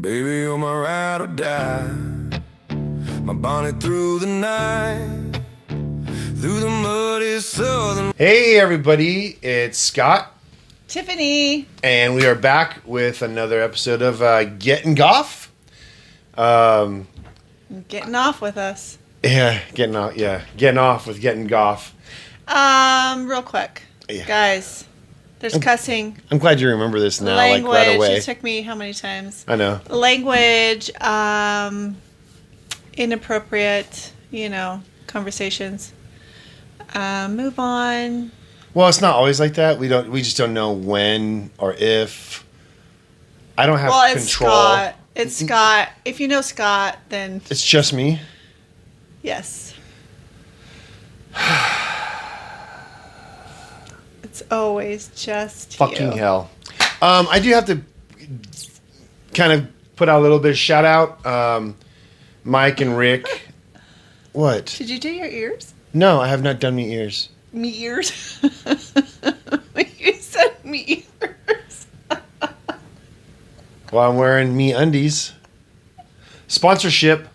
Baby, you're my ride or die. My bonnet through the night, through the muddy southern. Hey everybody, it's Scott. Tiffany. And we are back with another episode of Gettin'Goff. Getting off with us. Getting off with Gettin'Goff. Real quick. Yeah. Guys, there's cussing. I'm glad you remember this now, Language. like right away. It took me how many times? I know. Language, inappropriate, conversations. Move on. Well, it's not always like that. We just don't know when or if. I don't have control. Scott. It's Scott. If you know Scott, then It's just me. yes. It's always just Fucking you. hell. I do have to kind of put out a little bit of shout out. Mike and Rick. What? Did you do your ears? No, I have not done my ears. Me ears? You said me ears. Well, I'm wearing me undies. Sponsorship.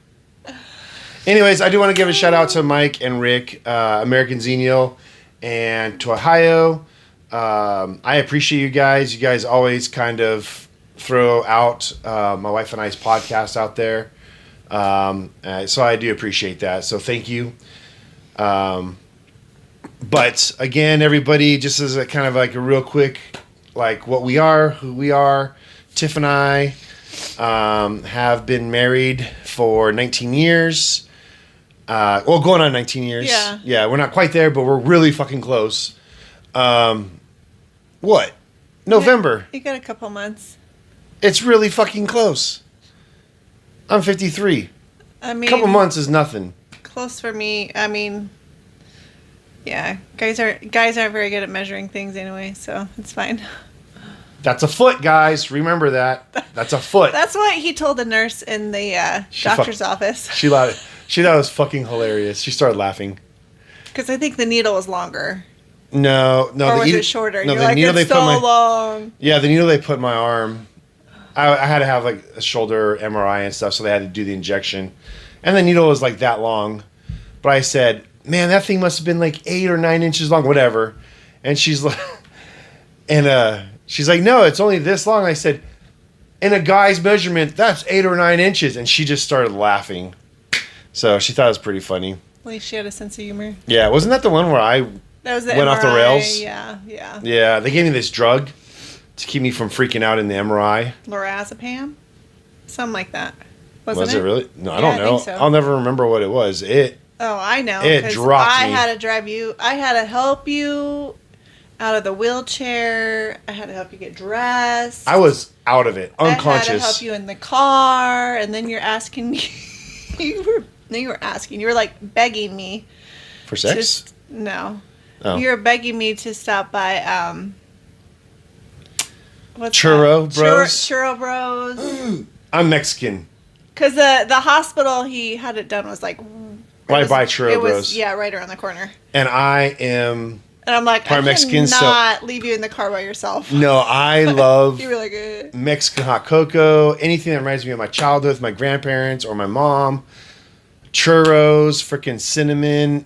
Anyways, I do want to give a shout out to Mike and Rick, American Xenial, and to Ohio. I appreciate you guys. You guys always kind of throw out my wife and I's podcast out there. So I do appreciate that. So thank you. But again, everybody, just as a kind of like a real quick, like what we are, who we are. Tiff and I have been married for 19 years. Going on 19 years. Yeah. Yeah, we're not quite there, but we're really fucking close. What? November. You got a couple months. It's really fucking close. I'm 53. I mean, A couple months is nothing. close for me. I mean, yeah, guys aren't very good at measuring things anyway, so it's fine. That's a foot, guys. Remember that. That's a foot. That's what he told the nurse in the doctor's office. She thought it was fucking hilarious. She started laughing. Because I think the needle was longer. No. Or was it shorter? No, You're the like, needle it's they put so long. Yeah, the needle they put in my arm. I had to have like a shoulder MRI and stuff, so they had to do the injection. And the needle was like that long. But I said, man, that thing must have been like 8 or 9 inches long, whatever. And she's like, she's like, no, it's only this long. I said, in a guy's measurement, that's 8 or 9 inches. And she just started laughing. So she thought it was pretty funny. At least she had a sense of humor. Yeah, wasn't that the one where I That was the went MRI. off the rails? Yeah. Yeah, they gave me this drug to keep me from freaking out in the MRI. Lorazepam? Something like that. Was it really? No, I Yeah, don't I know. think so. I'll never remember what it was. Oh, I know. It 'cause dropped I me. I had to help you out of the wheelchair. I had to help you get dressed. I was out of it, unconscious. I had to help you in the car, and then you're asking me. you were like begging me. For sex? No. Oh. You were begging me to stop by, what's Churro that? Bros? Churro Bros. I'm Mexican. Because the hospital he had it done was like... Right by Churro it was, Bros. Yeah, right around the corner. And I am... And I'm like, Part I Mexican, cannot leave you in the car by yourself. No, I love You were like, eh. Mexican hot cocoa, anything that reminds me of my childhood with my grandparents or my mom. Churros, freaking cinnamon.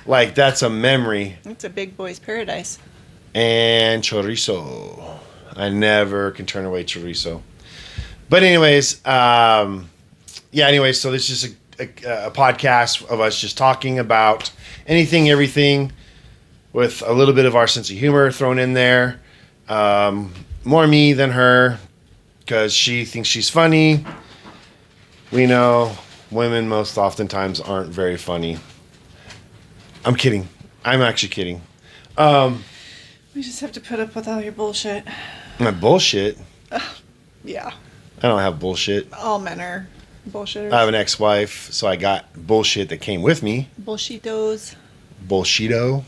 Like that's a memory. It's a big boy's paradise. And chorizo. I never can turn away chorizo. But anyways, so this is just a podcast of us just talking about anything, everything, with a little bit of our sense of humor thrown in there. More me than her, because she thinks she's funny. We know women most oftentimes aren't very funny. I'm kidding. I'm actually kidding. We just have to put up with all your bullshit. My bullshit? Yeah. I don't have bullshit. All men are bullshitters. I have an ex-wife, so I got bullshit that came with me. Bullshitos. Bullshito.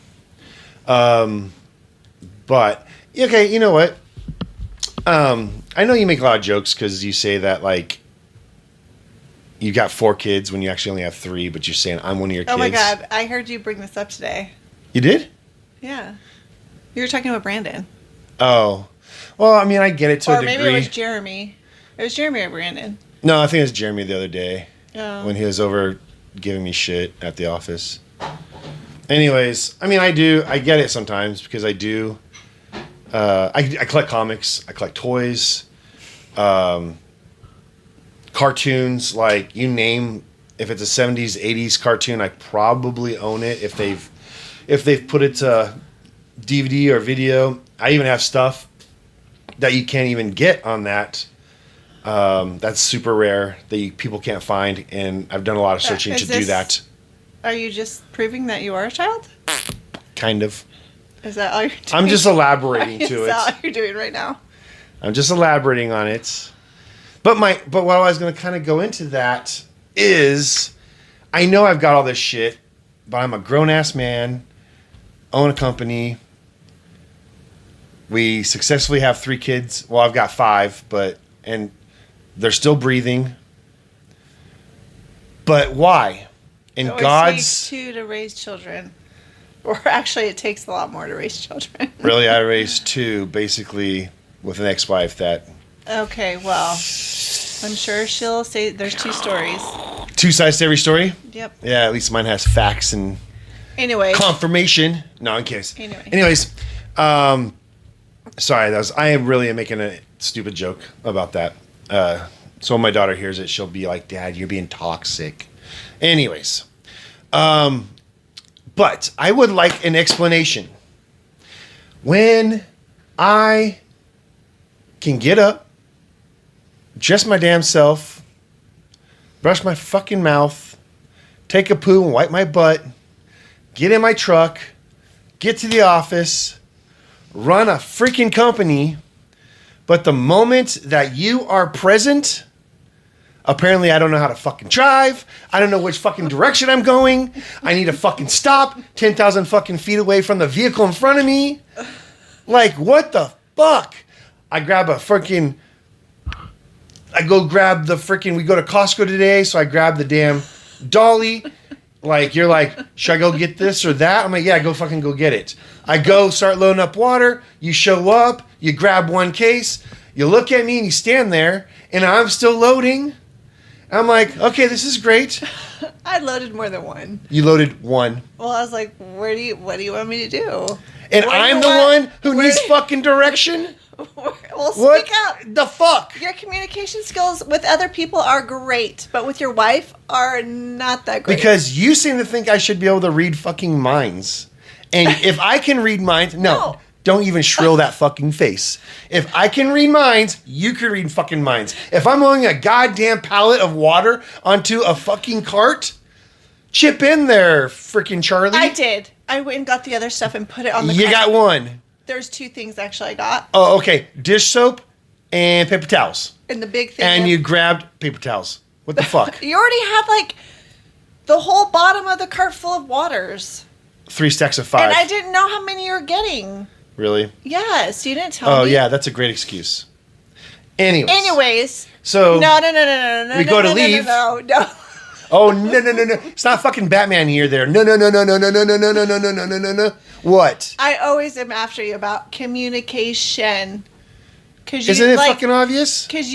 But, okay, you know what? I know you make a lot of jokes because you say that, like, you got 4 kids when you actually only have 3, but you're saying I'm one of your kids. Oh my God. I heard you bring this up today. You did? Yeah. You were talking about Brandon. Oh. Well, I mean, I get it to a degree. Or maybe it was Jeremy. It was Jeremy or Brandon. No, I think it was Jeremy the other day Oh. when he was over giving me shit at the office. Anyways, I mean, I get it sometimes because I do. I collect comics. I collect toys. Cartoons, like you name, if it's a 70s, 80s cartoon, I probably own it if they've put it to DVD or video. I even have stuff that you can't even get on that. That's super rare that people can't find, and I've done a lot of searching to do that. Are you just proving that you are a child? Kind of. Is that all you're doing? I'm just elaborating to Is it. that all you're doing right now? I'm just elaborating on it. But what I was going to kind of go into that is, I know I've got all this shit, but I'm a grown-ass man, own a company. We successfully have 3 kids. Well, I've got 5, and they're still breathing. But why? In It always God's... takes 2 to raise children. Or actually, it takes a lot more to raise children. Really, I raised 2, basically, with an ex-wife that... Okay, well, I'm sure she'll say there's 2 stories. 2 sides to every story? Yep. Yeah, at least mine has facts and Anyway. confirmation. No, in case. Anyways, sorry, I really am making a stupid joke about that. So when my daughter hears it, she'll be like, "Dad, you're being toxic." Anyways, but I would like an explanation. When I can get up, dress my damn self, brush my fucking mouth, take a poo and wipe my butt, get in my truck, get to the office, run a freaking company, but the moment that you are present, apparently I don't know how to fucking drive. I don't know which fucking direction I'm going. I need to fucking stop 10,000 fucking feet away from the vehicle in front of me. Like, what the fuck? I grab a freaking... we go to Costco today, so I grab the damn dolly. Like, you're like, should I go get this or that? I'm like, yeah, go fucking go get it. I go start loading up water. You show up, you grab one case, you look at me and you stand there, and I'm still loading. I'm like, okay, this is great. I loaded more than one. You loaded one. Well, I was like, what do you want me to do? And I'm the one who needs fucking direction? Well, What speak up. the fuck? Your communication skills with other people are great, but with your wife are not that great. Because you seem to think I should be able to read fucking minds. And if I can read minds, no, don't even shrill that fucking face. If I can read minds, you can read fucking minds. If I'm loading a goddamn pallet of water onto a fucking cart, chip in there, freaking Charlie. I did. I went and got the other stuff and put it on the You cart. got one. There's 2 things actually I got. Oh, okay. Dish soap and paper towels. And the big thing. And you grabbed paper towels. What the fuck? You already had like the whole bottom of the cart full of waters. 3 stacks of 5. And I didn't know how many you were getting. Really? Yes, you didn't tell me. Oh, yeah. That's a great excuse. Anyways. So. No. We go to leave. No. Oh, no. It's not fucking Batman here there. No. What? I always am after you about communication. Isn't it fucking obvious? Because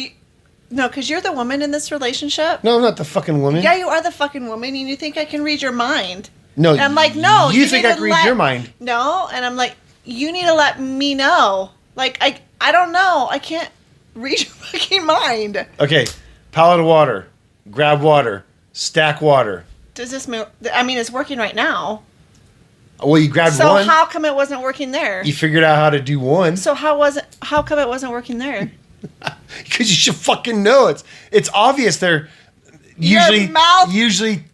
you're the woman in this relationship. No, I'm not the fucking woman. Yeah, you are the fucking woman, and you think I can read your mind. No. And I'm like, no. You think I can read your mind. No, and I'm like, you need to let me know. Like, I don't know. I can't read your fucking mind. Okay. Pallet of water. Grab water. Stack water. Does this move? I mean, it's working right now. Well, you grabbed So one. how come it wasn't working there? You figured out how to do one. So how come it wasn't working there? Because you should fucking know. It's obvious. They're usually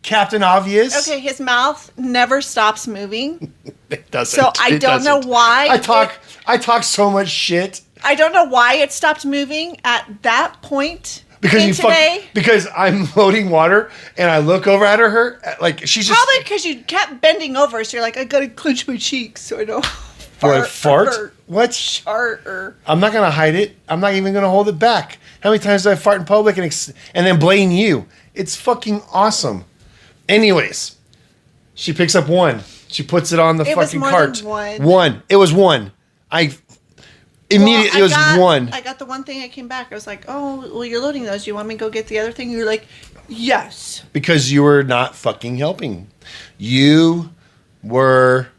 Captain Obvious. Okay, his mouth never stops moving. It doesn't. So I don't know why. I talk so much shit. I don't know why it stopped moving at that point. Because I'm loading water and I look over at her like she's just probably because you kept bending over, so you're like, I gotta clench my cheeks so I don't fart. What? Fart. I'm not gonna hide it. I'm not even gonna hold it back. How many times do I fart in public and then blame you? It's fucking awesome. Anyways, she picks up one. She puts it on the fucking cart. Than one. One. It was one. Immediately, Well, it was one. I got the one thing. I came back. I was like, oh, well, you're loading those. You want me to go get the other thing? You're like, yes. Because you were not fucking helping. You were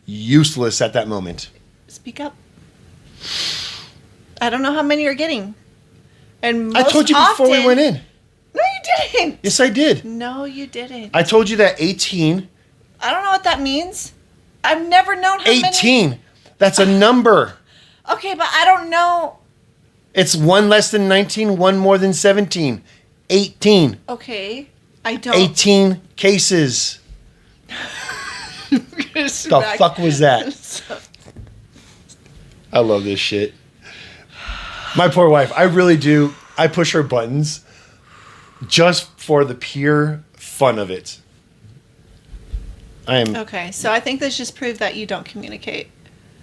useless at that moment. Speak up. I don't know how many you're getting. And most I told you before we went in. No, you didn't. Yes, I did. No, you didn't. I told you that 18. I don't know what that means. I've never known how 18. many. That's a number. Okay, but I don't know. It's one less than 19, one more than 17. 18. Okay. I don't. 18 cases. The fuck was that? I love this shit. My poor wife. I really do. I push her buttons just for the pure fun of it. I am Okay, so I think this just proved that you don't communicate.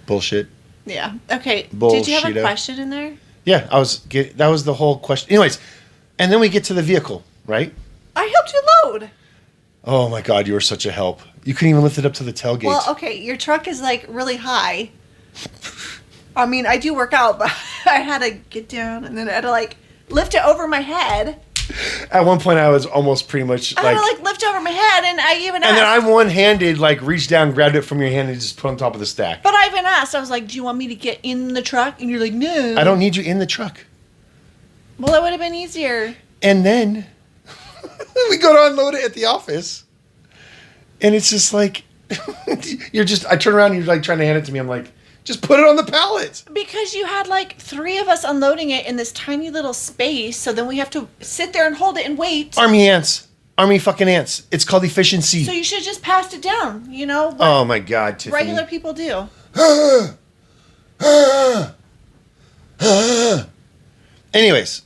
bullshit. Yeah. Okay. Did you have a Bullshito. question in there? Yeah, that was the whole question. Anyways, and then we get to the vehicle, right? I helped you load. Oh my God, you were such a help. You couldn't even lift it up to the tailgate. Well, okay, your truck is like really high. I mean, I do work out, but I had to get down and then I had to like lift it over my head. At one point, I was almost pretty much I had to like lift over my head, and I even asked. And then I one-handed, like, reached down, grabbed it from your hand, and just put it on top of the stack. But I even asked. I was like, "Do you want me to get in the truck?" And you're like, "No." I don't need you in the truck. Well, that would have been easier. And then we go to unload it at the office, and it's just like I turn around and you're like trying to hand it to me. I'm like, just put it on the pallet. Because you had like 3 of us unloading it in this tiny little space, so then we have to sit there and hold it and wait. Army ants. Army fucking ants. It's called efficiency. So you should have just passed it down. You know what Oh my God, Tiffany. regular people do. Anyways,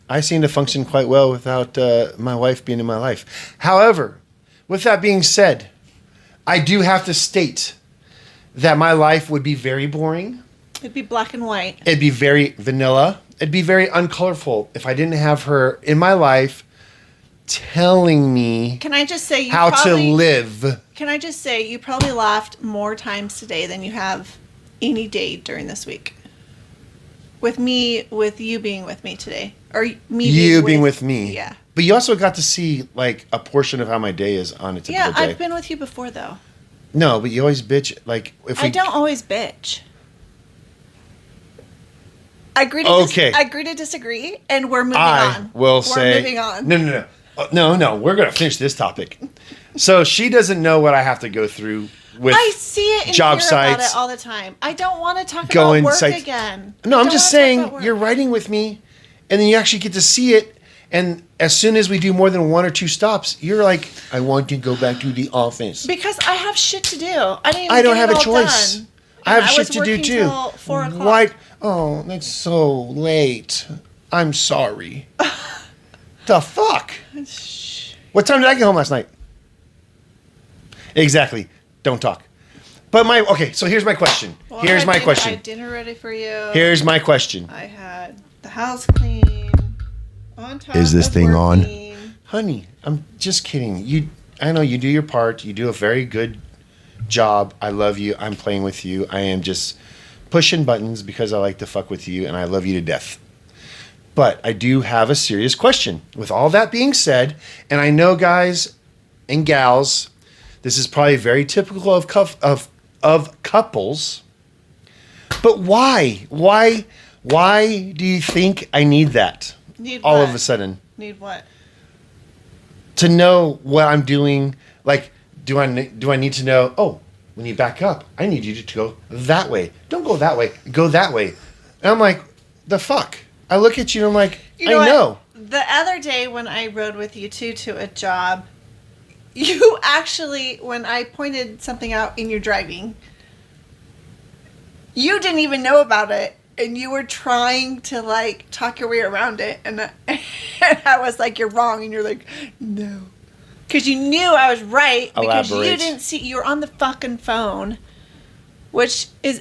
I seem to function quite well without my wife being in my life. However, with that being said, I do have to state that my life would be very boring. It'd be black and white. It'd be very vanilla. It'd be very uncolorful if I didn't have her in my life telling me Can I just say you how probably, to live. Can I just say you probably laughed more times today than you have any day during this week? With you being with me today. Or me You being with me. Yeah. But you also got to see like a portion of how my day is on a typical Yeah, day. I've been with you before though. No, but you always bitch like if we I don't always bitch. I agree to Okay. I agree to disagree, and we're moving I on. will we're say moving on. No. We're gonna finish this topic. So she doesn't know what I have to go through with. I see it and job hear about sites, it all the time. I don't want to talk going about work sites. again. No, I I'm don't just wanna talk about saying work. you're writing with me, and then you actually get to see it. And as soon as we do more than 1 or 2 stops, you're like, I want to go back to the office. Because I have shit to do. I didn't. Even I don't get have it a all choice. done. I have And shit was to do working too. till 4 o'clock. Why? Oh, that's so late. I'm sorry. The fuck? What time did I get home last night? Exactly. Don't talk. But so here's my question. Well, Here's my I question. had dinner ready for you. Here's my question. I had the house clean. On top Is this of thing on? working. Honey, I'm just kidding. I know you do your part. You do a very good job. I love you. I'm playing with you. I am just pushing buttons because I like to fuck with you and I love you to death. But I do have a serious question. With all that being said, and I know guys and gals, this is probably very typical of couples. But why? Why do you think I need that? Need All what? of a sudden. Need what? To know what I'm doing, like, do I need to know, oh, when you back up, I need you to go that way. Don't go that way. Go that way. And I'm like, the fuck? I look at you and I'm like, You know I know. what? The other day when I rode with you to a job, you actually, when I pointed something out in your driving, you didn't even know about it. And you were trying to like talk your way around it. And I was like, you're wrong. And you're like, no. Because you knew I was right. Because you Elaborate. didn't see, you were on the fucking phone, which is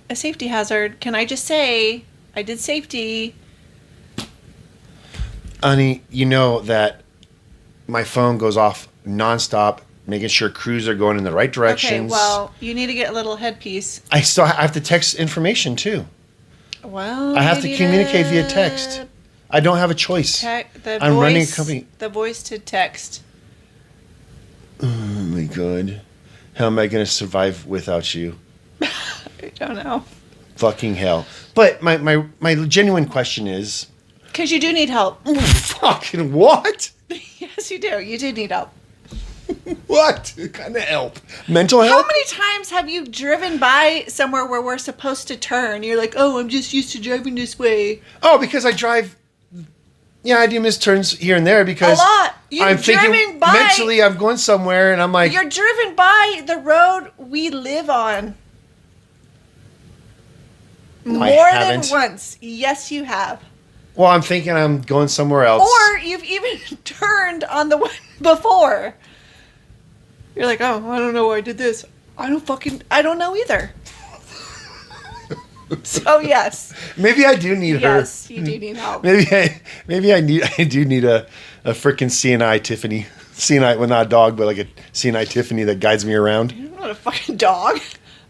a safety hazard. Can I just say, I did safety. Honey, you know that my phone goes off nonstop, making sure crews are going in the right directions. Okay, well, you need to get a little headpiece. I have to text information too. Well, I have to communicate via text. I don't have a choice. I'm running a company. The voice to text. Oh my God. How am I going to survive without you? I don't know. Fucking hell. But my genuine question is... Because you do need help. Fucking what? Yes, you do. You do need help. What kind of help? Mental help? How many times have you driven by somewhere where we're supposed to turn? You're like, oh, I'm just used to driving this way. Oh, because I drive... Yeah, I do miss turns here and there because... A lot. I'm thinking by, mentally I'm going somewhere and I'm like... You're driven by the road we live on. No, More than once. Yes, you have. Well, I'm thinking I'm going somewhere else. Or you've even turned on the one before. You're like, oh, I don't know why I did this. I don't know either. So, yes. Maybe I do need her. Yes, you do need help. Maybe I do need a freaking CNI Tiffany. CNI, well, not a dog, but like a CNI Tiffany that guides me around. You're not a fucking dog.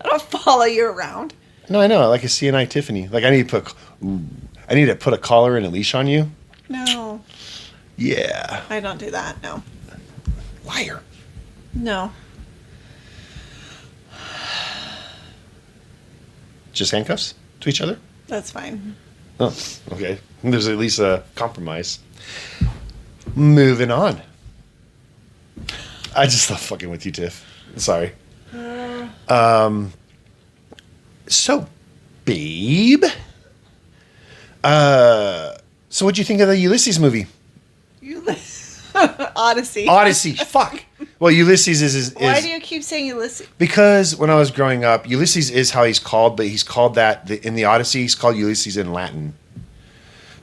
I don't follow you around. No, I know. Like a CNI Tiffany. Like I need to put a collar and a leash on you. No. Yeah. I don't do that, no. Liar. No. Just handcuffs to each other? That's fine. Oh, okay. There's at least a compromise. Moving on. I just love fucking with you, Tiff. Sorry. So, babe. So what'd you think of the Ulysses movie? Odyssey. Odyssey. Fuck. Well, Ulysses is... Why do you keep saying Ulysses? Because when I was growing up, Ulysses is how he's called, but he's called that... in the Odyssey, he's called Ulysses in Latin.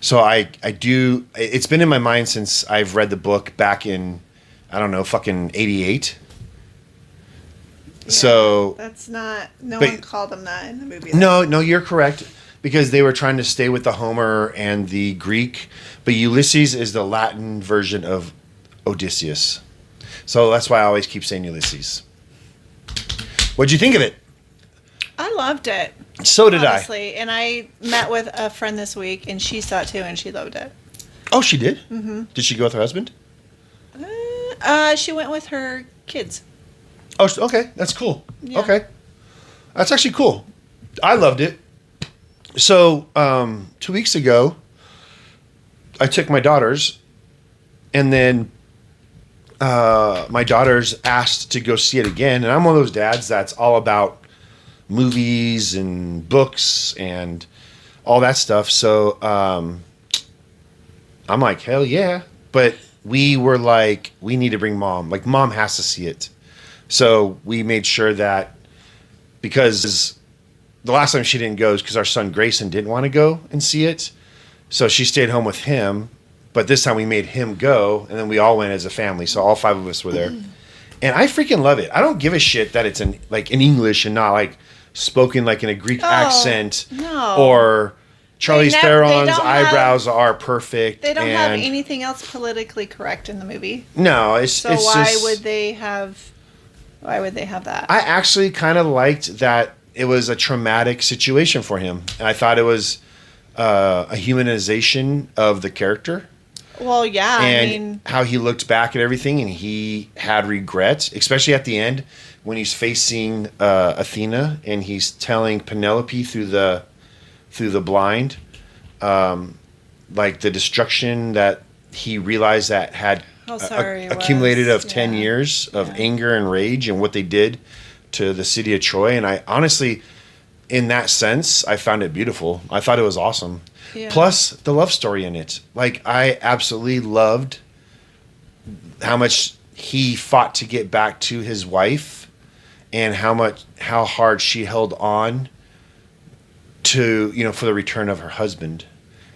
So I do... It's been in my mind since I've read the book back in, I don't know, fucking 88. Yeah, so... That's not... No one called him that in the movie. No, you're correct. Because they were trying to stay with the Homer and the Greek. But Ulysses is the Latin version of Odysseus. So that's why I always keep saying Ulysses. What'd you think of it? I loved it. So did honestly. And I met with a friend this week, and she saw it too, and she loved it. Oh, she did? Mm-hmm. Did she go with her husband? She went with her kids. Oh, okay. That's cool. Yeah. Okay. That's actually cool. I loved it. So, 2 weeks ago, I took my daughters, and then my daughters asked to go see it again. And I'm one of those dads that's all about movies and books and all that stuff. So I'm like, hell yeah. But we were like, we need to bring mom. Like, mom has to see it. So we made sure that, because the last time she didn't go is because our son Grayson didn't want to go and see it. So she stayed home with him. But this time we made him go, and then we all went as a family. So all 5 of us were there. And I freaking love it. I don't give a shit that it's in English and not like spoken like in a Greek accent. No. Or Charlize Theron's eyebrows are perfect. They don't have anything else politically correct in the movie. No, so why would they have that? I actually kind of liked that it was a traumatic situation for him. And I thought it was a humanization of the character. Well, yeah. And how he looked back at everything and he had regret, especially at the end when he's facing Athena and he's telling Penelope through the blind, like the destruction that he realized that had accumulated of 10 years of anger and rage and what they did to the city of Troy. And I honestly, in that sense, I found it beautiful. I thought it was awesome. Yeah. Plus the love story in it. Like, I absolutely loved how much he fought to get back to his wife and how hard she held on to, for the return of her husband.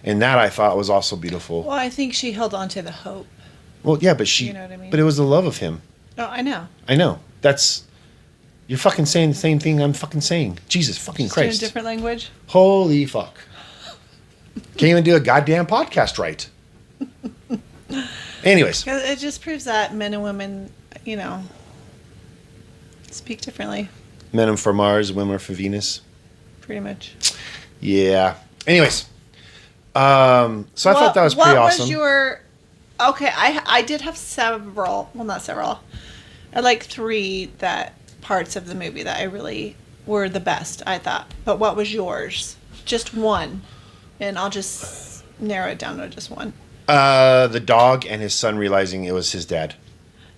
And that I thought was also beautiful. Well, I think she held on to the hope. Well, yeah, but you know what I mean? But it was the love of him. Oh, I know. You're fucking saying the same thing I'm fucking saying. Jesus fucking Christ. Just in a different language? Holy fuck. Can't even do a goddamn podcast right. Anyways. It just proves that men and women, speak differently. Men are for Mars, women are for Venus. Pretty much. Yeah. Anyways, so I thought that was pretty awesome. What was your... Okay, I did have several. Well, not several. I like 3 parts of the movie that I really were the best, I thought. But what was yours? Just one. And I'll just narrow it down to just one. The dog and his son realizing it was his dad.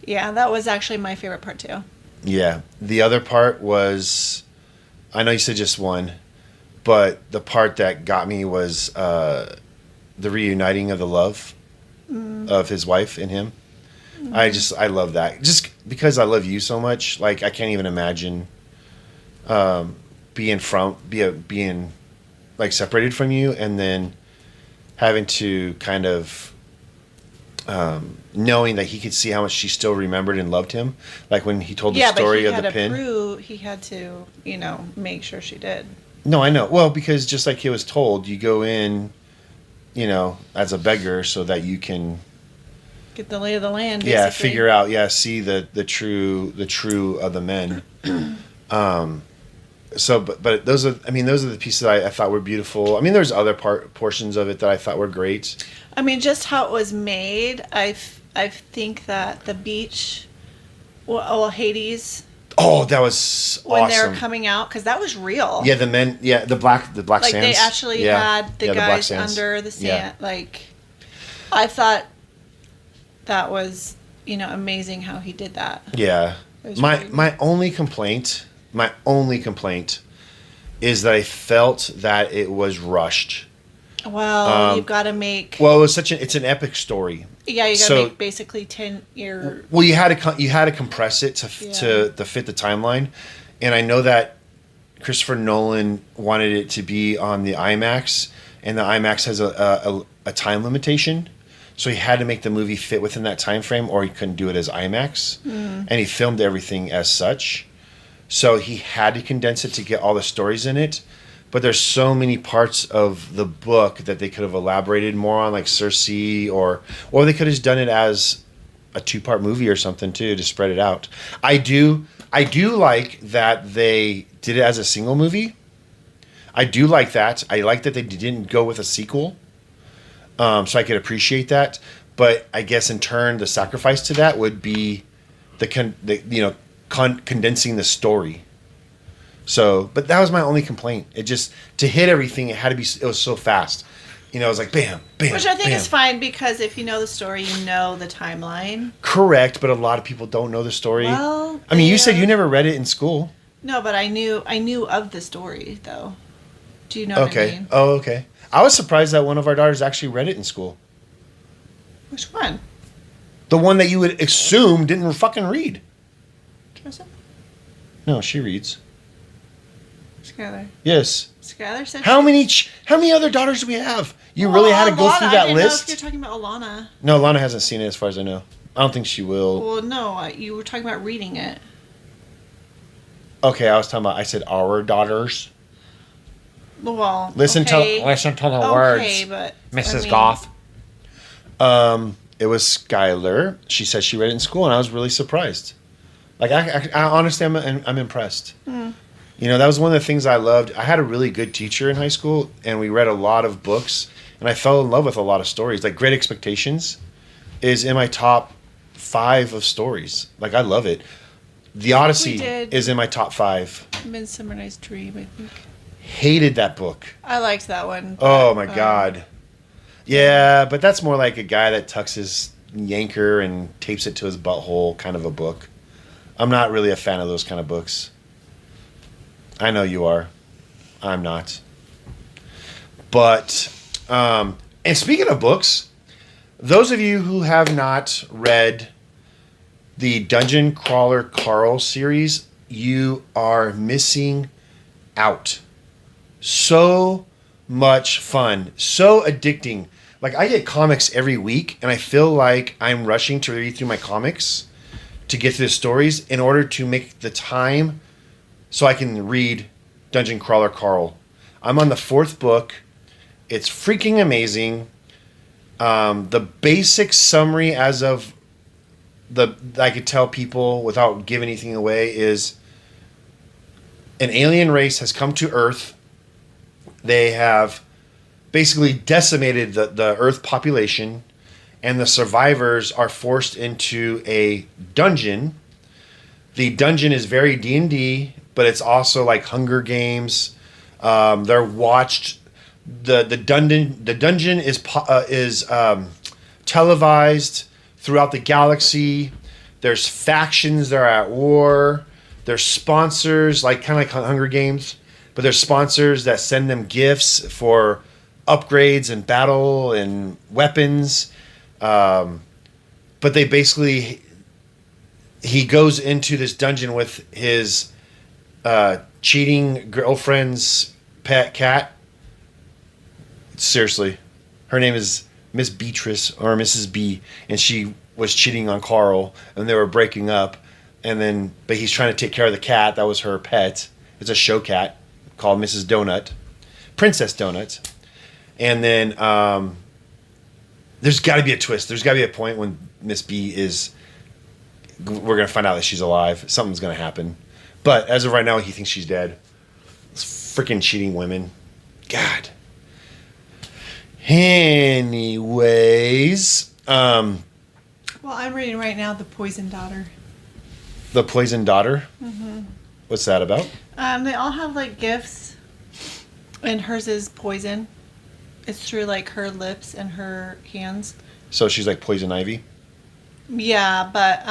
Yeah, that was actually my favorite part too. Yeah. The other part was, I know you said just one, but the part that got me was the reuniting of the love of his wife and him. I love that. Just because I love you so much, like I can't even imagine being like separated from you and then having to kind of knowing that he could see how much she still remembered and loved him. Like when he told the story of the pin. He had to, make sure she did. No, I know. Well, because just like he was told, you go in, as a beggar so that you can get the lay of the land. Yeah, basically. figure out. Yeah, see the true of the men. So, but those are the pieces that I thought were beautiful. I mean, there's other portions of it that I thought were great. I mean, just how it was made. I think that the beach, Hades. Oh, that was when awesome. they were coming out, because that was real. Yeah, the men. Yeah, the black like sands. They actually had the guys under the sand. Yeah. Like, I thought that was amazing how he did that. Yeah, my only complaint is that I felt that it was rushed. Well, you've got to make. Well, it was it's an epic story. Yeah, you got to make basically 10-year. Well, you had to compress it to fit the timeline, and I know that Christopher Nolan wanted it to be on the IMAX, and the IMAX has a time limitation, so he had to make the movie fit within that time frame, or he couldn't do it as IMAX, and he filmed everything as such, so he had to condense it to get all the stories in it. But there's so many parts of the book that they could have elaborated more on, like Cersei, or they could have just done it as a 2-part movie or something too to spread it out. I do like that they did it as a single movie. I do like that. I like that they didn't go with a sequel, so I could appreciate that. But I guess in turn, the sacrifice to that would be condensing the story. So, but that was my only complaint. It just, to hit everything, it was so fast. It was like bam, bam, which I think bam. is fine, because if you know the story, you know the timeline. Correct, but a lot of people don't know the story. Well, I mean, you said you never read it in school. No, but I knew of the story, though. Do you know what I mean? Oh, okay. I was surprised that one of our daughters actually read it in school. Which one? The one that you would assume didn't fucking read. Teresa? No, she reads. Skylar. Yes. Skylar said. How many other daughters do we have? You really had to go through that list? I didn't know if you're talking about Alana. No, Alana hasn't seen it as far as I know. I don't think she will. Well, no, you were talking about reading it. Okay, I said our daughters. Well, listen to the words, but Mrs. Goff. It was Skylar. She said she read it in school, and I was really surprised. Like, I honestly, I'm impressed. That was one of the things I loved. I had a really good teacher in high school, and we read a lot of books, and I fell in love with a lot of stories. Like, Great Expectations is in my top 5 of stories. Like, I love it. The Odyssey is in my top 5. Midsummer Night's Dream, I think. Hated that book. I liked that one. Oh, my God. Yeah, but that's more like a guy that tucks his yanker and tapes it to his butthole kind of a book. I'm not really a fan of those kind of books. I know you are. I'm not. But, and speaking of books, those of you who have not read the Dungeon Crawler Carl series, you are missing out. So much fun. So addicting. Like, I get comics every week, and I feel like I'm rushing to read through my comics to get through the stories in order to make the time so I can read Dungeon Crawler Carl. I'm on the 4th book. It's freaking amazing. The basic summary as of I could tell people without giving anything away is an alien race has come to Earth. They have basically decimated the Earth population, and the survivors are forced into a dungeon. The dungeon is very D&D, but it's also like Hunger Games. They're watched. The dungeon is televised throughout the galaxy. There's factions that are at war. There's sponsors, like kind of like Hunger Games, but there's sponsors that send them gifts for upgrades and battle and weapons. But they basically, he goes into this dungeon with his cheating girlfriend's pet cat. Seriously, her name is Miss Beatrice or Mrs. B, and she was cheating on Carl, and they were breaking up. But he's trying to take care of the cat. That was her pet. It's a show cat called Mrs. Donut, Princess Donut. And then there's got to be a twist. There's got to be a point when Miss B is. We're gonna find out that she's alive. Something's gonna happen. But as of right now, he thinks she's dead. It's freaking cheating women. God. Anyways, Well, I'm reading right now The Poison Daughter. The Poison Daughter? Mm-hmm. What's that about? They all have like gifts, and hers is poison. It's through like her lips and her hands. So she's like Poison Ivy? Yeah, but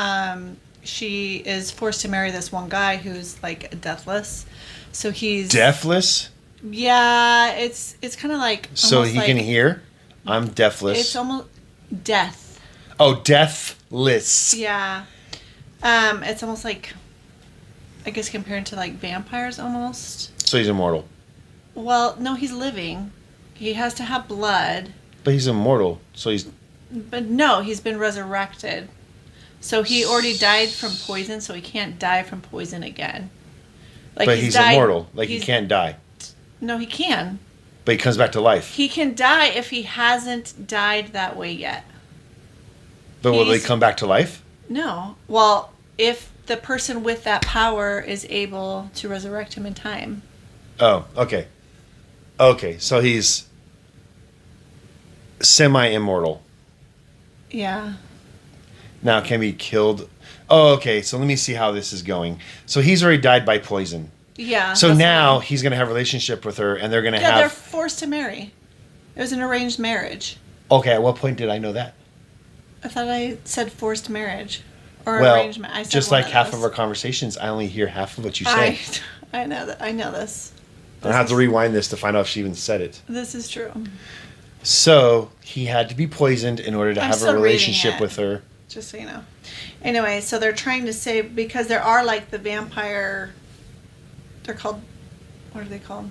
she is forced to marry this one guy who's like deathless. So he's Deathless? Yeah, it's kind of like so he can hear. I'm deathless. It's almost death. Oh, deathless. Yeah, it's almost like, I guess, compared to like vampires almost. So he's immortal. Well, no, he's living. He has to have blood. But he's immortal, so he's. But no, he's been resurrected. So he already died from poison, so he can't die from poison again. Like but he's immortal. Like he can't die. No, he can. But he comes back to life. He can die if he hasn't died that way yet. But will they come back to life? No. Well, if the person with that power is able to resurrect him in time. Oh, okay. Okay, so he's semi-immortal. Yeah. Now, can be killed. Oh, okay, so let me see how this is going. So he's already died by poison. Yeah. So now he's going to have a relationship with her, and they're going to have... Yeah, they're forced to marry. It was an arranged marriage. Okay, at what point did I know that? I thought I said forced marriage. Or well, arrangement. I said just one like half those. of our conversations, I only hear half of what you say. I know that. I know this. I have to rewind this to find out if she even said it. This is true. So he had to be poisoned in order to have a relationship with her. Just so you know. Anyway, so they're trying to save, because there are like the vampire, they're called, what are they called?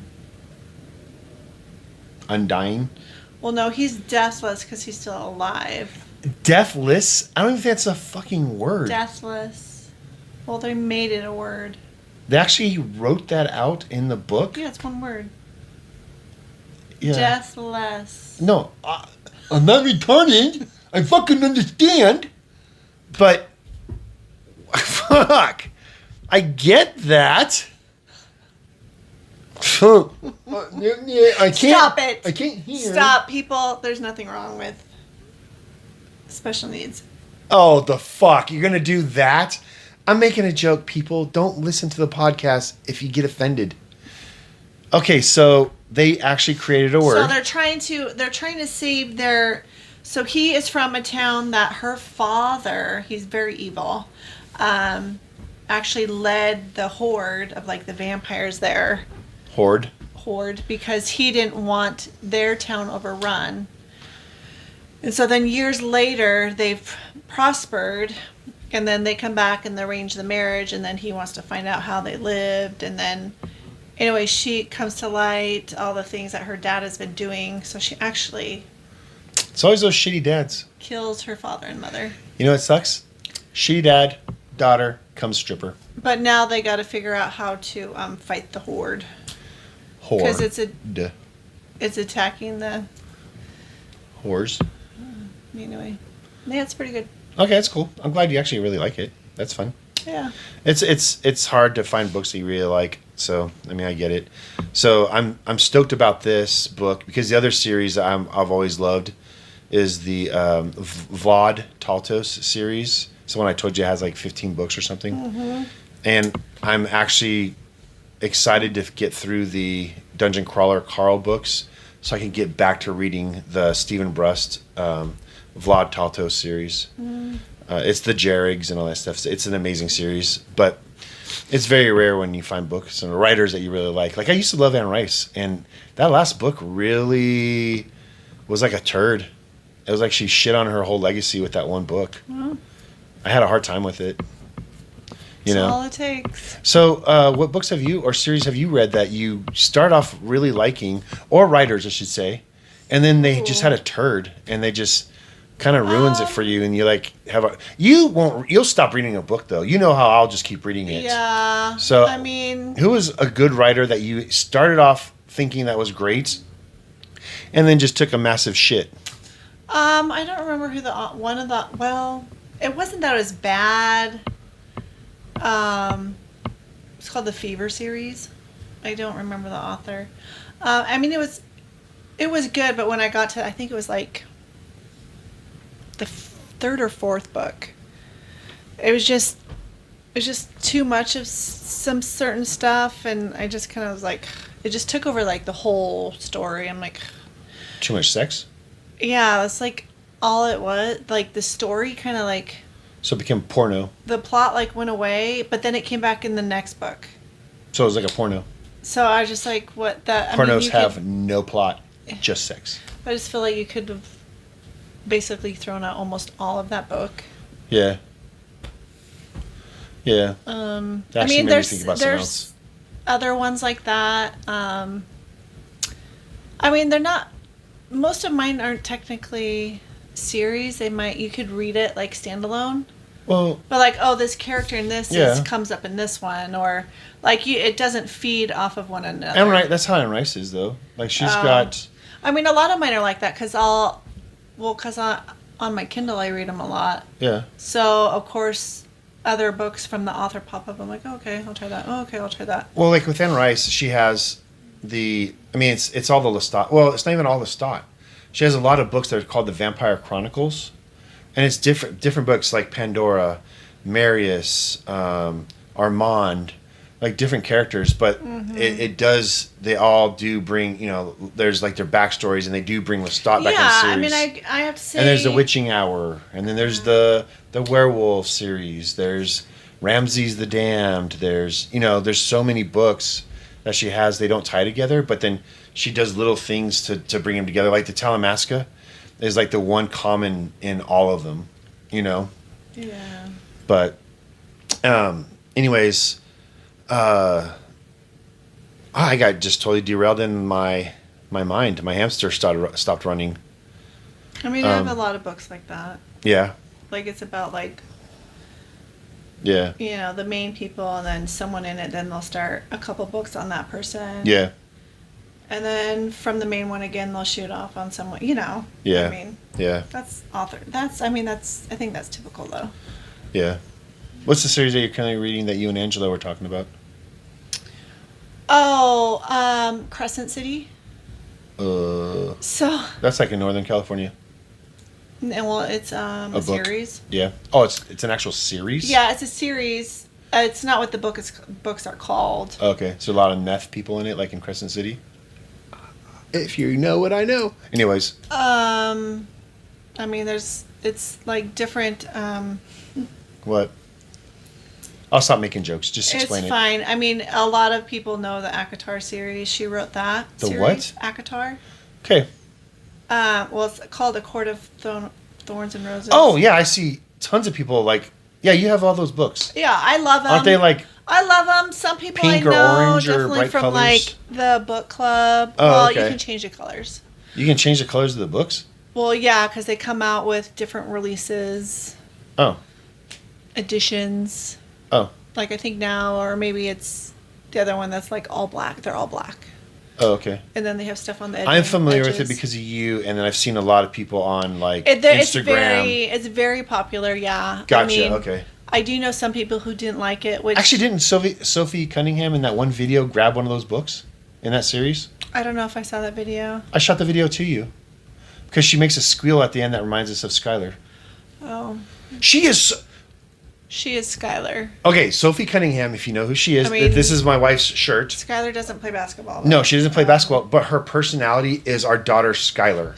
Undying? Well, no, he's deathless because he's still alive. Deathless? I don't even think that's a fucking word. Deathless. Well, they made it a word. They actually wrote that out in the book? Yeah, it's one word. Yeah. Deathless. No, I'm not retarded. I fucking understand. But, fuck. I get that. I can't. Stop it. I can't hear. Stop, people. There's nothing wrong with special needs. Oh, the fuck. You're going to do that? I'm making a joke, people. Don't listen to the podcast if you get offended. Okay, so they actually created a word. So they're trying to save their. So he is from a town that her father, he's very evil, actually led the horde of like the vampires there. Horde, because he didn't want their town overrun. And so then years later, they've prospered, and then they come back and they arrange the marriage, and then he wants to find out how they lived, and then anyway, she comes to light all the things that her dad has been doing. So she actually... It's always those shitty dads. Kills her father and mother. You know what sucks? Shitty dad, daughter, comes stripper. But now they got to figure out how to fight the horde. Because it's attacking the... Whores. Anyway. Yeah, it's pretty good. Okay, that's cool. I'm glad you actually really like it. That's fun. Yeah. It's hard to find books that you really like. So I mean, I get it. So I'm stoked about this book because the other series I've always loved is the Vlad Taltos series. It's the one I told you has like 15 books or something. Mm-hmm. And I'm actually excited to get through the Dungeon Crawler Carl books so I can get back to reading the Stephen Brust Vlad Taltos series. Mm. It's the Jerrigs and all that stuff. It's an amazing series, but it's very rare when you find books and writers that you really like. Like I used to love Anne Rice, and that last book really was like a turd. It was like she shit on her whole legacy with that one book. Mm. I had a hard time with it. You know, that's all it takes. So, what books have you or series have you read that you start off really liking, or writers, I should say, and then they just had a turd and they just kind of ruins it for you, and you like you'll stop reading a book though. You know how I'll just keep reading it. Yeah. So I mean, who was a good writer that you started off thinking that was great, and then just took a massive shit? I don't remember who it wasn't that it was bad. It's called the Fever series. I don't remember the author. I mean, it was good, but when I got to, I think it was like the third or fourth book, it was just too much of some certain stuff, and I just kind of was like, it just took over like the whole story. I'm like, too much sex? Yeah, that's like all it was. Like the story kind of like. So it became porno. The plot like went away, but then it came back in the next book. So it was like a porno. So I was just like, what that? Pornos have no plot, just sex. I just feel like you could have basically thrown out almost all of that book. Yeah. Yeah. I mean, there's other ones like that. I mean, they're not. Most of mine aren't technically series. You could read it like standalone. Well, but like, oh, this character in this comes up in this one, or like it doesn't feed off of one another. Anne Rice, that's how Anne Rice is though. Like she's got. I mean, a lot of mine are like that because on my Kindle I read them a lot. Yeah. So of course, other books from the author pop up. I'm like, oh, okay, I'll try that. Oh, okay, I'll try that. Well, like with Anne Rice, she has it's all the Lestat. Well, it's not even all Lestat. She has a lot of books that are called the Vampire Chronicles, and it's different books like Pandora, Marius, Armand, like different characters. But they all do bring, there's like their backstories, and they do bring Lestat back in the series. I mean, I have to say. And there's the Witching Hour, and then there's the Werewolf series. There's Ramses the Damned. There's so many books that she has. They don't tie together, but then she does little things to bring them together. Like the Talamasca is like the one common in all of them, Yeah. But, anyways, I got just totally derailed in my mind. My hamster stopped running. I mean, I have a lot of books like that. Yeah. Like it's about like. Yeah. The main people, and then someone in it. Then they'll start a couple books on that person. Yeah. And then from the main one again, they'll shoot off on someone. Yeah. I mean. Yeah. That's author. I think that's typical though. Yeah. What's the series that you're currently reading that you and Angela were talking about? Oh, Crescent City. So. That's like in Northern California. Well, it's a series. Yeah. Oh, it's an actual series? Yeah, it's a series. It's not what the books are called. Okay, so a lot of meth people in it, like in Crescent City? If you know what I know. Anyways. I mean, it's like different. What? I'll stop making jokes. Just explain it. It's fine. I mean, a lot of people know the ACOTAR series. She wrote that series. What? ACOTAR. Okay. Well, it's called A Court of Thorns and Roses. Oh, yeah, I see tons of people like, yeah, you have all those books. Yeah, I love them. Aren't they like I love them. Some people pink I know, or orange or definitely bright from colors? like the book club. Oh, well, okay. You can change the colors. You can change the colors of the books? Well, yeah, because they come out with different releases. Oh. Editions. Oh. Like I think now, or maybe it's the other one that's like all black. They're all black. Oh, okay. And then they have stuff on the edges. I'm familiar with it because of you, and then I've seen a lot of people on like Instagram. It's very popular, yeah. Gotcha. I mean, okay. I do know some people who didn't like it. Which Actually, didn't Sophie Cunningham in that one video grab one of those books in that series? I don't know if I saw that video. I shot the video to you because she makes a squeal at the end that reminds us of Skylar. Oh, She is she is Skylar. okay. Sophie Cunningham, if you know who she is, I mean- this is my wife's shirt. Skylar doesn't play basketball. Though. No, she doesn't play basketball, but her personality is our daughter Skylar.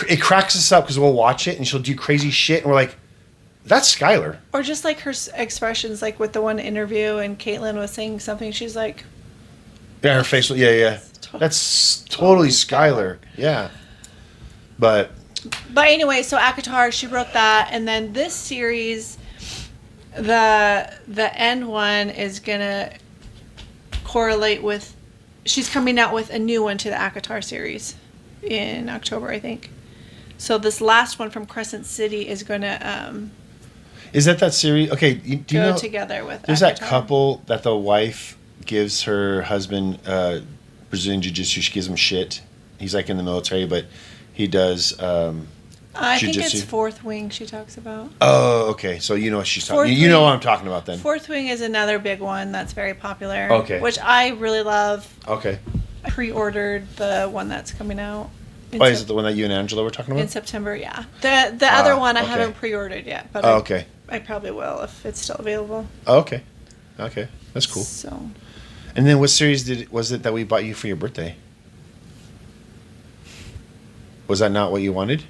It cracks us up because we'll watch it and she'll do crazy shit, and we're like, "That's Skylar." Or just like her expressions, like with the one interview, and Caitlin was saying something. She's like, Yeah, her face. Yeah. That's totally Skylar. Yeah, but anyway, so ACOTAR, she wrote that, and then this series, the end one is gonna correlate with. She's coming out with a new one to the ACOTAR series in October, I think. So this last one from Crescent City is gonna is that series? Okay, do you go know? together with. There's that ACOTAR. couple that the wife gives her husband Brazilian Jiu-Jitsu. She gives him shit. He's like in the military, but he does I think jiu-jitsu. it's Fourth Wing she talks about. Oh, okay. So you know what she's Fourth talking. You know Wing- what I'm talking about then. Fourth Wing is another big one that's very popular. Okay. Which I really love. Okay. I pre-ordered the one that's coming out. in Oh, is Sep- it the one that you and Angela were talking in about? September? Yeah. The other one I okay. haven't pre-ordered yet, but Oh, okay. I probably will if it's still available. Oh, okay. Okay. That's cool. So And then what series was it that we bought you for your birthday? Was that not what you wanted?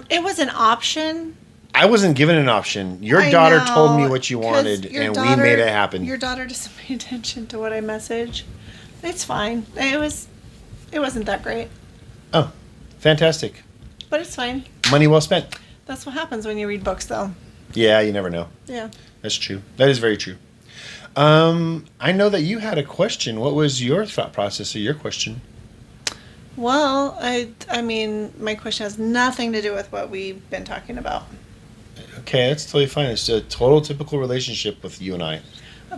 it was an option. I wasn't given an option. Your I daughter know, told me what you 'cause wanted, your and we daughter- made it happen. Your daughter doesn't pay attention to what I message. It's fine. It wasn't that great, Oh, fantastic. but it's fine. Money well spent. That's what happens when you read books, though. Yeah, you never know. Yeah. That's true. That is very true. I know that you had a question. What was your thought process of your question? Well, I mean, my question has nothing to do with what we've been talking about. Okay, that's totally fine. It's a total typical relationship with you and I.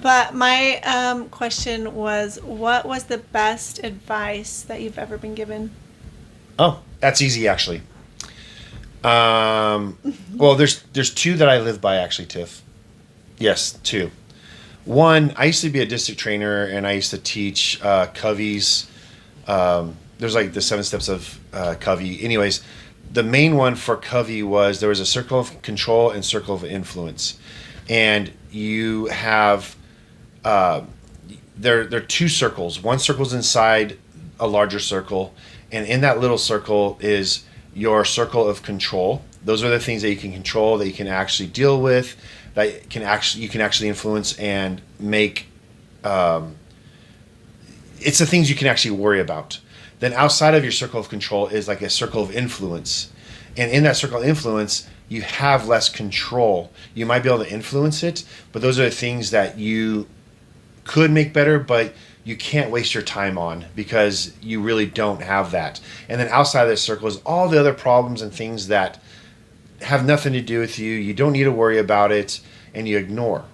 But my question was, what was the best advice that you've ever been given? Oh, that's easy actually. Well, there's two that I live by actually, Tiff. Yes, two. One, I used to be a district trainer and I used to teach Coveys. There's like the 7 steps of Covey. Anyways, the main one for Covey was there was a circle of control and circle of influence. And you have, there are two circles. One circle's inside a larger circle. And in that little circle is your circle of control. Those are the things that you can control, that you can actually deal with, that you can actually influence and make. It's the things you can actually worry about. Then outside of your circle of control is like a circle of influence. And in that circle of influence, you have less control. You might be able to influence it, but those are the things that you could make better, but you can't waste your time on because you really don't have that. And then outside of this circle is all the other problems and things that have nothing to do with you. You don't need to worry about it, and you ignore.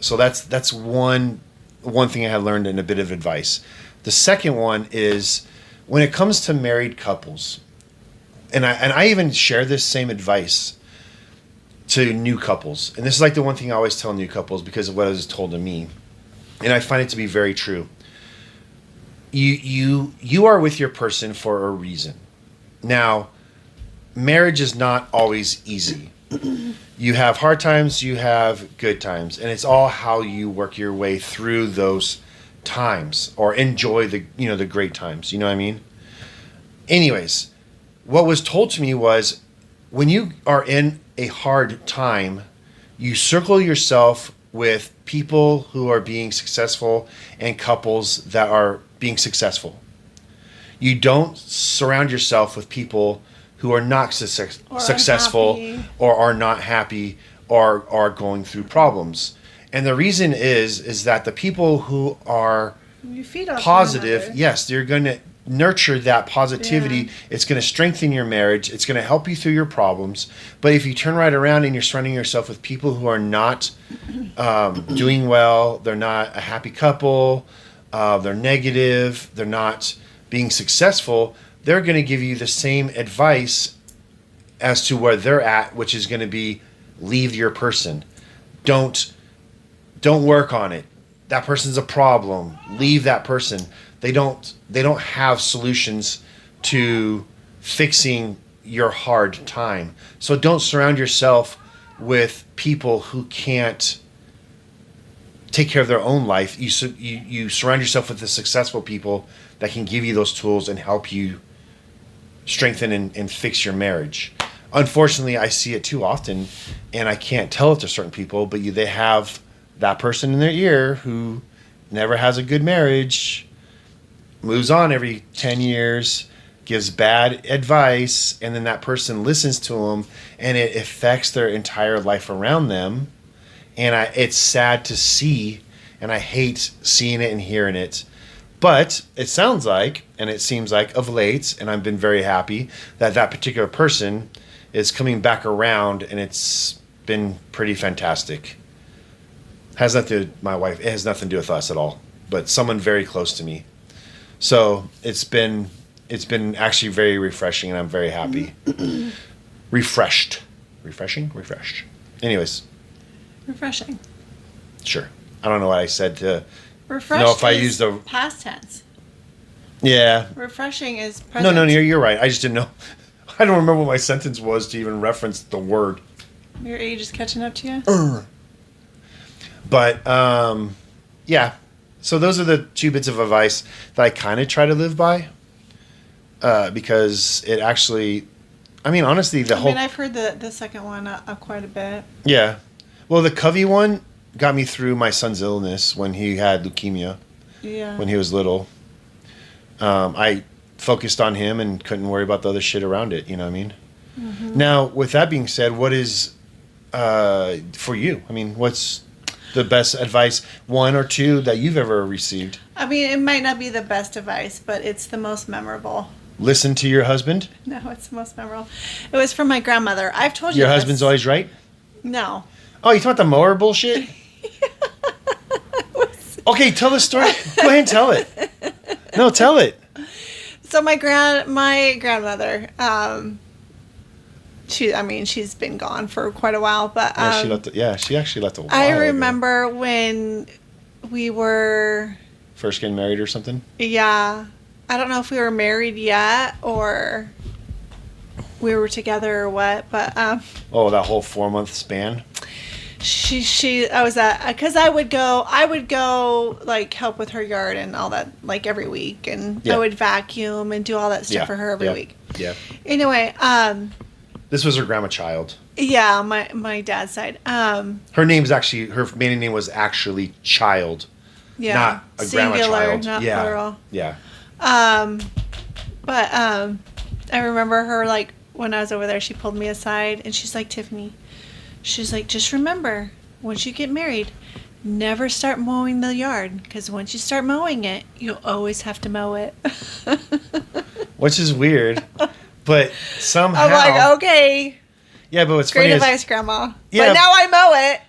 So that's one thing I had learned and a bit of advice. The second one is when it comes to married couples, and I even share this same advice to new couples. And this is like the one thing I always tell new couples because of what was told to me. And I find it to be very true. You are with your person for a reason. Now, marriage is not always easy. You have hard times, you have good times, and it's all how you work your way through those times or enjoy the great times. You know what I mean? Anyways, what was told to me was when you are in a hard time, you circle yourself with people who are being successful and couples that are being successful. You don't surround yourself with people who are not successful unhappy. or are not happy or are going through problems. And the reason is that the people who are You feed off positive, one another. yes, they're going to nurture that positivity. Yeah. It's going to strengthen your marriage. It's going to help you through your problems. But if you turn right around and you're surrounding yourself with people who are not doing well, they're not a happy couple, they're negative, they're not being successful, they're going to give you the same advice as to where they're at, which is going to be leave your person. Don't work on it. That person's a problem. Leave that person. They don't have solutions to fixing your hard time. So don't surround yourself with people who can't take care of their own life. You surround yourself with the successful people that can give you those tools and help you strengthen and fix your marriage. Unfortunately, I see it too often, and I can't tell it to certain people, but they have that person in their ear who never has a good marriage, moves on every 10 years, gives bad advice, and then that person listens to them, and it affects their entire life around them. And it's sad to see, and I hate seeing it and hearing it. But it sounds like, and it seems like of late, and I've been very happy that that particular person is coming back around, and it's been pretty fantastic. Has nothing to do with my wife. It has nothing to do with us at all, but someone very close to me. So it's been actually very refreshing, and I'm very happy. Refreshed. Anyways. Refreshing. Sure. I don't know what I said to Refreshed know if I is used the past tense. Yeah. Refreshing is present. No, you're right. I just didn't know. I don't remember what my sentence was to even reference the word. Your age is catching up to you? But, yeah. So those are the 2 bits of advice that I kind of try to live by. Because it actually, I mean, honestly, I've heard the second one quite a bit. Yeah. Well, the Covey one got me through my son's illness when he had leukemia. Yeah. When he was little. I focused on him and couldn't worry about the other shit around it. You know what I mean? Mm-hmm. Now, with that being said, what is, for you? I mean, what's the best advice, 1 or 2, that you've ever received? I mean, it might not be the best advice, but it's the most memorable. Listen to your husband? No, it's the most memorable. It was from my grandmother. I've told you Your this. husband's always right? No. Oh, you talking about the mower bullshit? Okay, tell the story. Go ahead and tell it. No, tell it. So my grandmother, she's been gone for quite a while, but she actually left a while I ago. remember when we were first getting married or something. Yeah, I don't know if we were married yet or we were together or what, but that whole 4-month span. I was at, because I would go like help with her yard and all that, like every week, and I would vacuum and do all that stuff for her every week. Yeah. Anyway, this was her grandma child. Yeah, my dad's side. Her maiden name was actually Child. Yeah. Not a Singular, grandma child. not plural. Yeah. But I remember her, like, when I was over there, she pulled me aside and she's like, Tiffany, she's like, just remember, once you get married, never start mowing the yard, because once you start mowing it, you'll always have to mow it. Which is weird, but somehow I'm like, okay. Yeah, but what's great funny advice, Grandma. Yeah, but now I mow it.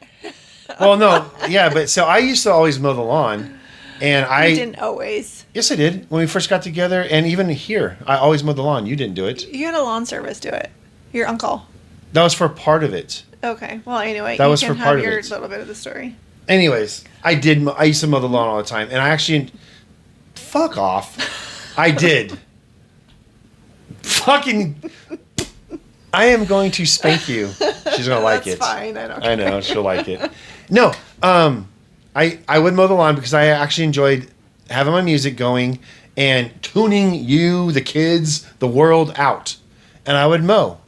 Well, no, yeah, but so I used to always mow the lawn, and You didn't always. Yes, I did when we first got together, and even here, I always mowed the lawn. You didn't do it. You had a lawn service do it. Your uncle. That was for part of it. Okay. Well, anyway, that you was can for part have of your it. little bit of the story. Anyways, I used to mow the lawn all the time, and I actually, fuck off. I did. Fucking, I am going to spank you. She's gonna like it. That's fine. I don't care. I know she'll like it. No, I would mow the lawn because I actually enjoyed having my music going and tuning you, the kids, the world out, and I would mow.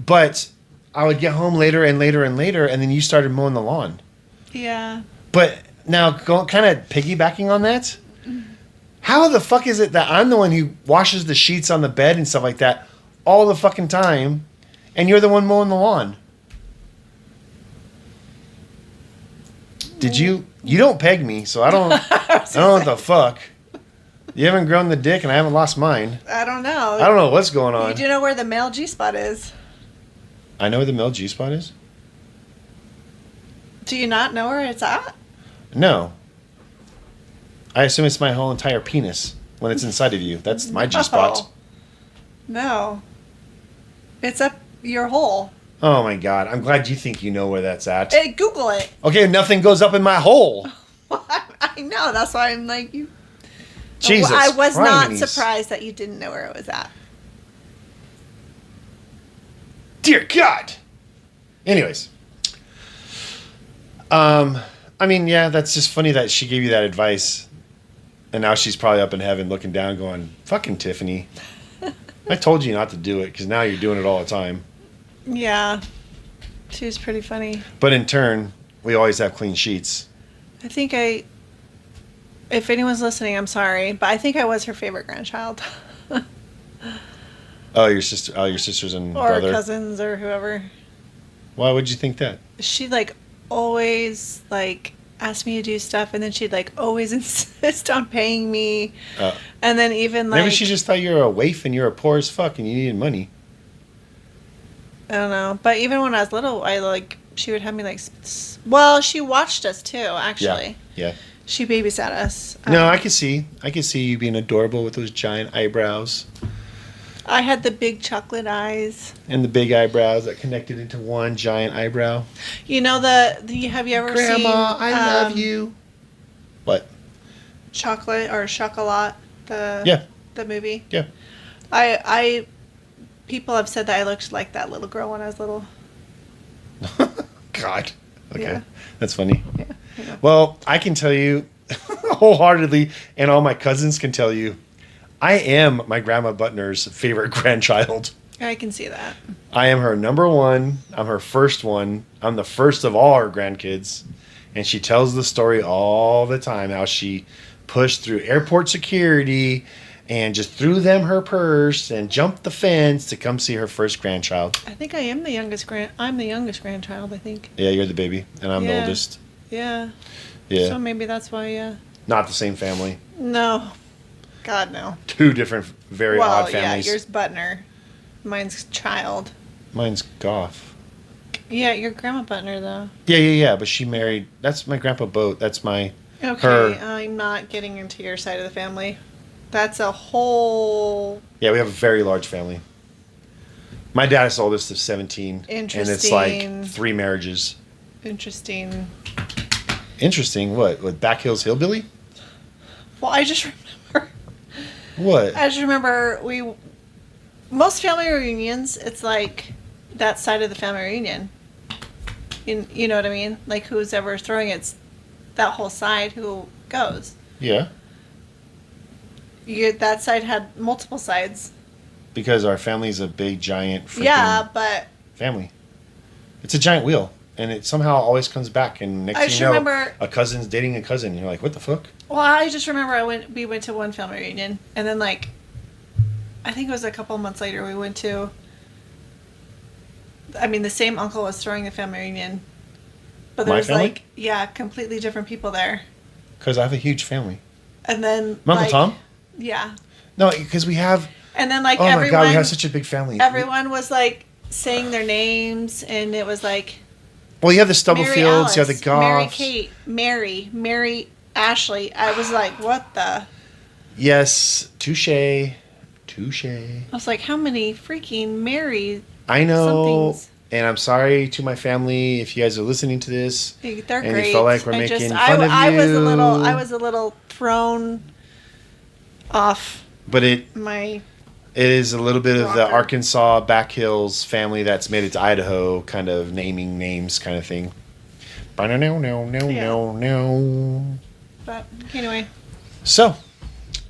But I would get home later and later and later, and then you started mowing the lawn. Yeah. But now, kind of piggybacking on that, how the fuck is it that I'm the one who washes the sheets on the bed and stuff like that all the fucking time, and you're the one mowing the lawn? Did you don't peg me, so I don't I don't know what the fuck. You haven't grown the dick, and I haven't lost mine. I don't know. I don't know what's going on. You do know where the male G-spot is? I know where the male G-spot is. Do you not know where it's at? No. I assume it's my whole entire penis when it's inside of you. That's my G-spot. No. It's up your hole. Oh my God. I'm glad you think you know where that's at. Google it. Okay, nothing goes up in my hole. I know. That's why I'm like you. Jesus. I was not Christ. surprised that you didn't know where it was at. Dear God. Anyways. I mean, yeah, that's just funny that she gave you that advice. And now she's probably up in heaven looking down going, fucking Tiffany. I told you not to do it because now you're doing it all the time. Yeah. She was pretty funny. But in turn, we always have clean sheets. I think if anyone's listening, I'm sorry, but I think I was her favorite grandchild. Oh, your sisters and Or brother. cousins or whoever. Why would you think that? She like always like asked me to do stuff, and then she'd like always insist on paying me. And then even like Maybe she just thought you were a waif and you're a poor as fuck and you needed money. I don't know, but even when I was little, she would have me like. Well, she watched us too. Actually, Yeah. she babysat us. No, I can see you being adorable with those giant eyebrows I had the big chocolate eyes. and the big eyebrows that connected into one giant eyebrow. You know have you ever seen Grandma, I love you. What? Chocolate or Chocolat, Yeah. the movie? Yeah. I people have said that I looked like that little girl when I was little. God. Okay. Yeah. That's funny. Yeah. I know. Well, I can tell you wholeheartedly, and all my cousins can tell you, I am my grandma Butner's favorite grandchild. I can see that. I am her number one. I'm her first one. I'm the first of all her grandkids. And she tells the story all the time how she pushed through airport security and just threw them her purse and jumped the fence to come see her first grandchild. I think I am the youngest I'm the youngest grandchild, I think. Yeah, you're the baby, and I'm the Yeah. oldest. Yeah. Yeah. So maybe that's why, yeah. Not the same family. No. God, no. Two different, very odd families. Yeah, yours Butner. Mine's Child. Mine's Goff. Yeah, your Grandma Butner, though. Yeah. But she married. That's my grandpa Boat. That's my. Okay, Her. I'm not getting into your side of the family. That's a whole... Yeah, we have a very large family. My dad is the oldest of 17. And it's like 3 marriages. Interesting. Interesting. What? Back Hills Hillbilly? Well, I just remember... What? I just remember most family reunions, it's like that side of the family reunion. You know what I mean? Like who's ever throwing it's that whole side who goes. Yeah. That side had multiple sides. Because our family's a big, giant freaking Yeah, but family. It's a giant wheel. And it somehow always comes back. And next I thing just you know, remember- a cousin's dating a cousin. And you're like, what the fuck? well, I just remember we went to one family reunion, and then like I think it was a couple months later we went to. I mean, the same uncle was throwing the family reunion, but there My was family? like completely different people there. Because I have a huge family. And then My Uncle like, Tom? Yeah. No, because we have... And then like Oh everyone, my God, we have such a big family. everyone was like saying their names, and it was like Well, you have the Mary Stubblefields, you have the Alice, Goffs. Mary Kate, Mary Ashley. I was like, what the? Yes, touche. I was like, how many freaking Mary? I know, Something's- and I'm sorry to my family if you guys are listening to this. They're And you great. felt like we're I making just, fun of I was you. I was a little thrown off But it my. is a little bit of the Rocker. Arkansas Back Hills family that's made it to Idaho, kind of naming names kind of thing. No. But anyway, So,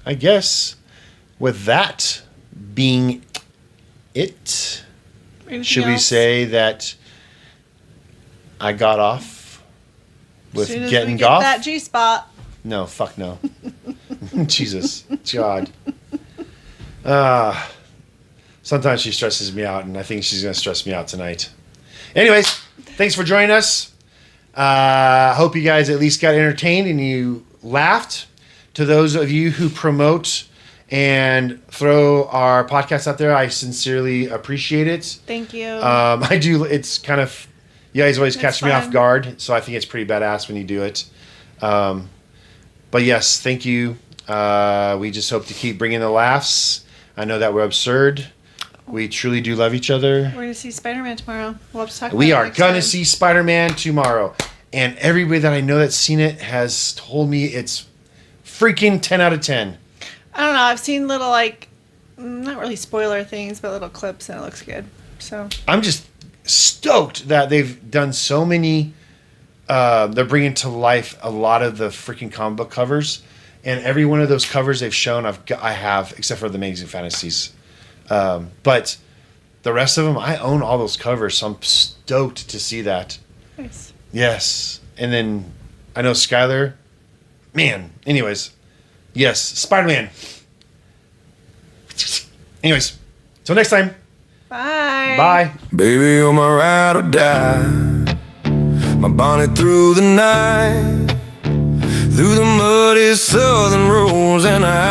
I guess with that being it, anything should we else? say that I got off with Soon as we Getting get Goff? that G spot. No, fuck no. Jesus, God. Sometimes she stresses me out, and I think she's going to stress me out tonight. Anyways, thanks for joining us. Hope you guys at least got entertained and you laughed. To those of you who promote and throw our podcast out there, I sincerely appreciate it. Thank you. I do. It's kind of, you guys always It's catch me fun. off guard, so I think it's pretty badass when you do it. But yes, thank you. We just hope to keep bringing the laughs. I know that we're absurd, We truly do love each other. We're gonna see Spider-Man tomorrow. We'll have to talk about We it are next gonna time. see Spider-Man tomorrow, and everybody that I know that's seen it has told me it's freaking 10 out of 10. I don't know. I've seen little not really spoiler things, but little clips, and it looks good. So I'm just stoked that they've done so many. They're bringing to life a lot of the freaking comic book covers, and every one of those covers they've shown, I have, except for the Amazing Fantasies. But the rest of them, I own all those covers, so I'm stoked to see that. nice. Yes, and then I know Skylar. Man, anyways, yes, Spider-Man. Anyways, till next time. Bye. Bye. Baby, you're my ride or die. My bonnet through the night, through the muddy southern roads, and I